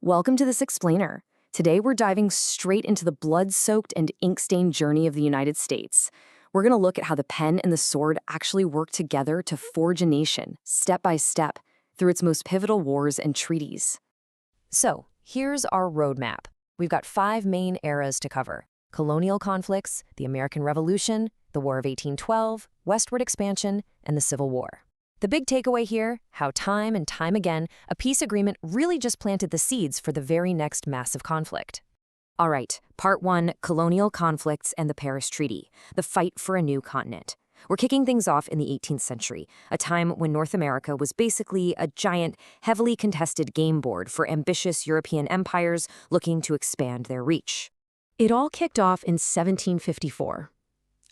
Welcome to this explainer. Today we're diving straight into the blood-soaked and ink-stained journey of the United States. We're going to look at how the pen and the sword actually work together to forge a nation, step by step, through its most pivotal wars and treaties. So, here's our roadmap. We've got 5 main eras to cover: colonial conflicts, the American Revolution, the War of 1812, westward expansion, and the Civil War. The big takeaway here, how time and time again, a peace agreement really just planted the seeds for the very next massive conflict. All right, Part 1, Colonial Conflicts and the Paris Treaty, the fight for a new continent. We're kicking things off in the 18th century, a time when North America was basically a giant, heavily contested game board for ambitious European empires looking to expand their reach. It all kicked off in 1754.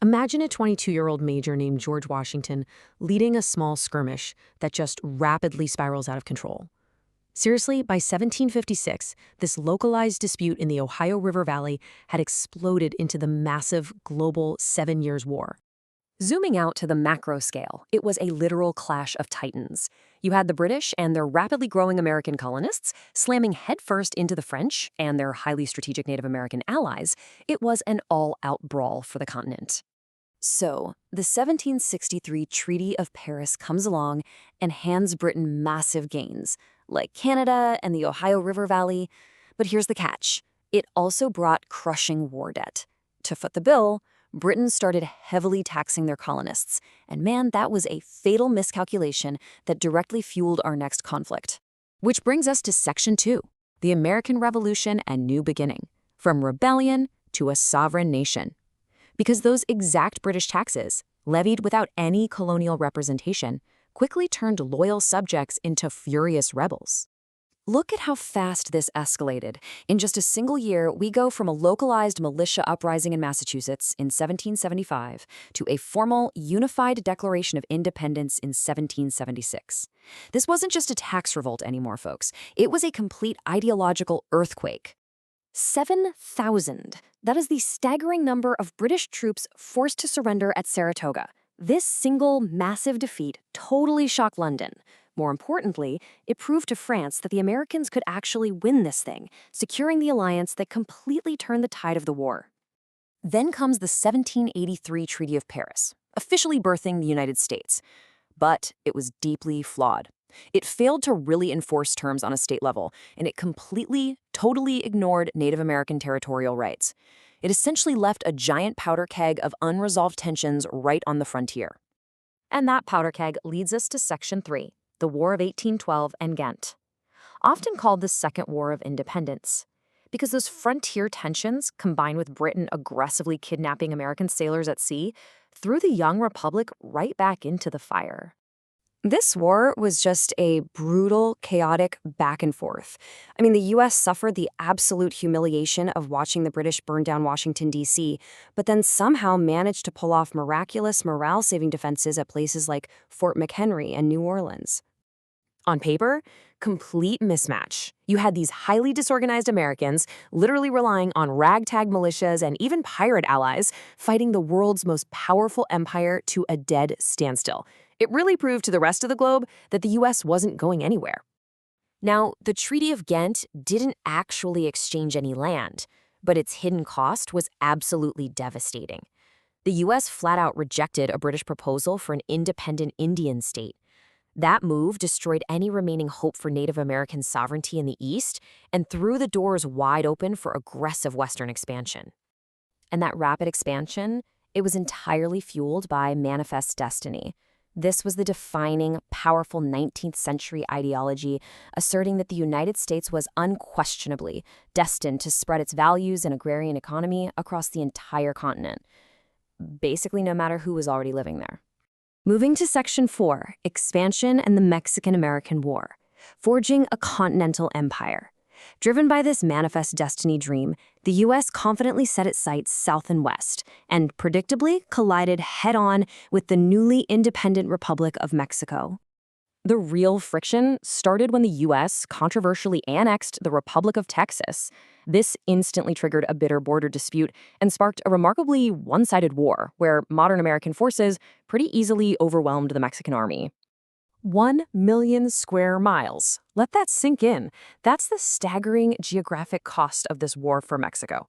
Imagine a 22-year-old major named George Washington leading a small skirmish that just rapidly spirals out of control. Seriously, by 1756, this localized dispute in the Ohio River Valley had exploded into the massive global 7 Years' War. Zooming out to the macro scale, it was a literal clash of titans. You had the British and their rapidly growing American colonists slamming headfirst into the French and their highly strategic Native American allies. It was an all-out brawl for the continent. So, the 1763 Treaty of Paris comes along and hands Britain massive gains, like Canada and the Ohio River Valley. But here's the catch. It also brought crushing war debt. To foot the bill, Britain started heavily taxing their colonists, and man, that was a fatal miscalculation that directly fueled our next conflict. Which brings us to Section 2, the American Revolution and New Beginning, from rebellion to a sovereign nation. Because those exact British taxes, levied without any colonial representation, quickly turned loyal subjects into furious rebels. Look at how fast this escalated. In just a single year, we go from a localized militia uprising in Massachusetts in 1775 to a formal, unified Declaration of Independence in 1776. This wasn't just a tax revolt anymore, folks. It was a complete ideological earthquake. 7,000. That is the staggering number of British troops forced to surrender at Saratoga. This single, massive defeat totally shocked London. More importantly, it proved to France that the Americans could actually win this thing, securing the alliance that completely turned the tide of the war. Then comes the 1783 Treaty of Paris, officially birthing the United States. But it was deeply flawed. It failed to really enforce terms on a state level, and it completely, totally ignored Native American territorial rights. It essentially left a giant powder keg of unresolved tensions right on the frontier. And that powder keg leads us to Section 3, the War of 1812 and Ghent. Often called the Second War of Independence, because those frontier tensions, combined with Britain aggressively kidnapping American sailors at sea, threw the young republic right back into the fire. This war was just a brutal, chaotic back and forth. I mean, the U.S. suffered the absolute humiliation of watching the British burn down Washington, D.C., but then somehow managed to pull off miraculous morale-saving defenses at places like Fort McHenry and New Orleans. On paper, complete mismatch. You had these highly disorganized Americans literally relying on ragtag militias and even pirate allies fighting the world's most powerful empire to a dead standstill. It really proved to the rest of the globe that the U.S. wasn't going anywhere. Now, the Treaty of Ghent didn't actually exchange any land, but its hidden cost was absolutely devastating. The U.S. flat out rejected a British proposal for an independent Indian state. That move destroyed any remaining hope for Native American sovereignty in the East and threw the doors wide open for aggressive Western expansion. And that rapid expansion, it was entirely fueled by manifest destiny. This was the defining, powerful 19th century ideology asserting that the United States was unquestionably destined to spread its values and agrarian economy across the entire continent, basically no matter who was already living there. Moving to Section 4, Expansion and the Mexican-American War, forging a continental empire. Driven by this manifest destiny dream, the U.S. confidently set its sights south and west, and predictably collided head-on with the newly independent Republic of Mexico. The real friction started when the U.S. controversially annexed the Republic of Texas. This instantly triggered a bitter border dispute and sparked a remarkably one-sided war where modern American forces pretty easily overwhelmed the Mexican army. 1 million square miles. Let that sink in. That's the staggering geographic cost of this war for Mexico.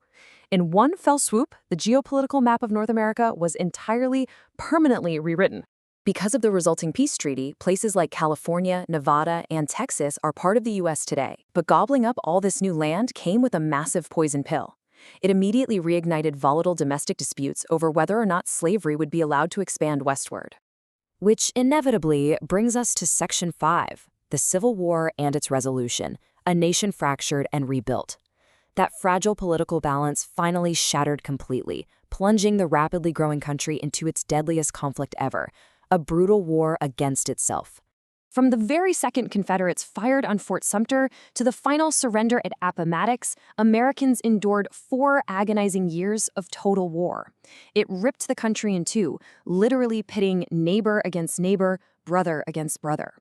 In one fell swoop, the geopolitical map of North America was entirely, permanently rewritten. Because of the resulting peace treaty, places like California, Nevada, and Texas are part of the U.S. today. But gobbling up all this new land came with a massive poison pill. It immediately reignited volatile domestic disputes over whether or not slavery would be allowed to expand westward. Which inevitably brings us to Section 5, the Civil War and its resolution, a nation fractured and rebuilt. That fragile political balance finally shattered completely, plunging the rapidly growing country into its deadliest conflict ever, a brutal war against itself. From the very second Confederates fired on Fort Sumter to the final surrender at Appomattox, Americans endured 4 agonizing years of total war. It ripped the country in two, literally pitting neighbor against neighbor, brother against brother.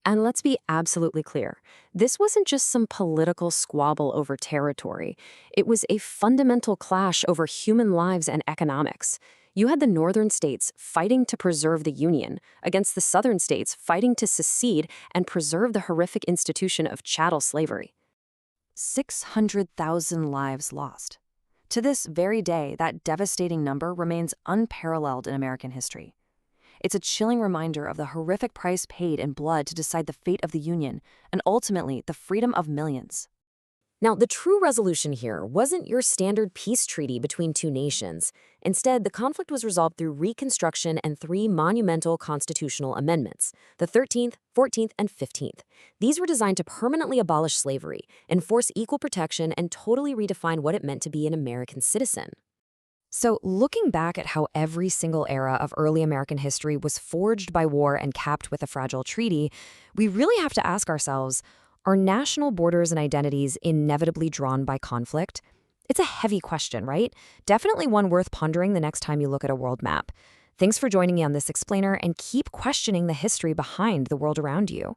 And let's be absolutely clear, this wasn't just some political squabble over territory. It was a fundamental clash over human lives and economics. You had the northern states fighting to preserve the Union against the southern states fighting to secede and preserve the horrific institution of chattel slavery. 600,000 lives lost. To this very day, that devastating number remains unparalleled in American history. It's a chilling reminder of the horrific price paid in blood to decide the fate of the Union and ultimately the freedom of millions. Now, the true resolution here wasn't your standard peace treaty between two nations. Instead, the conflict was resolved through Reconstruction and 3 monumental constitutional amendments, the 13th, 14th, and 15th. These were designed to permanently abolish slavery, enforce equal protection, and totally redefine what it meant to be an American citizen. So, looking back at how every single era of early American history was forged by war and capped with a fragile treaty, we really have to ask ourselves, are national borders and identities inevitably drawn by conflict? It's a heavy question, right? Definitely one worth pondering the next time you look at a world map. Thanks for joining me on this explainer, and keep questioning the history behind the world around you.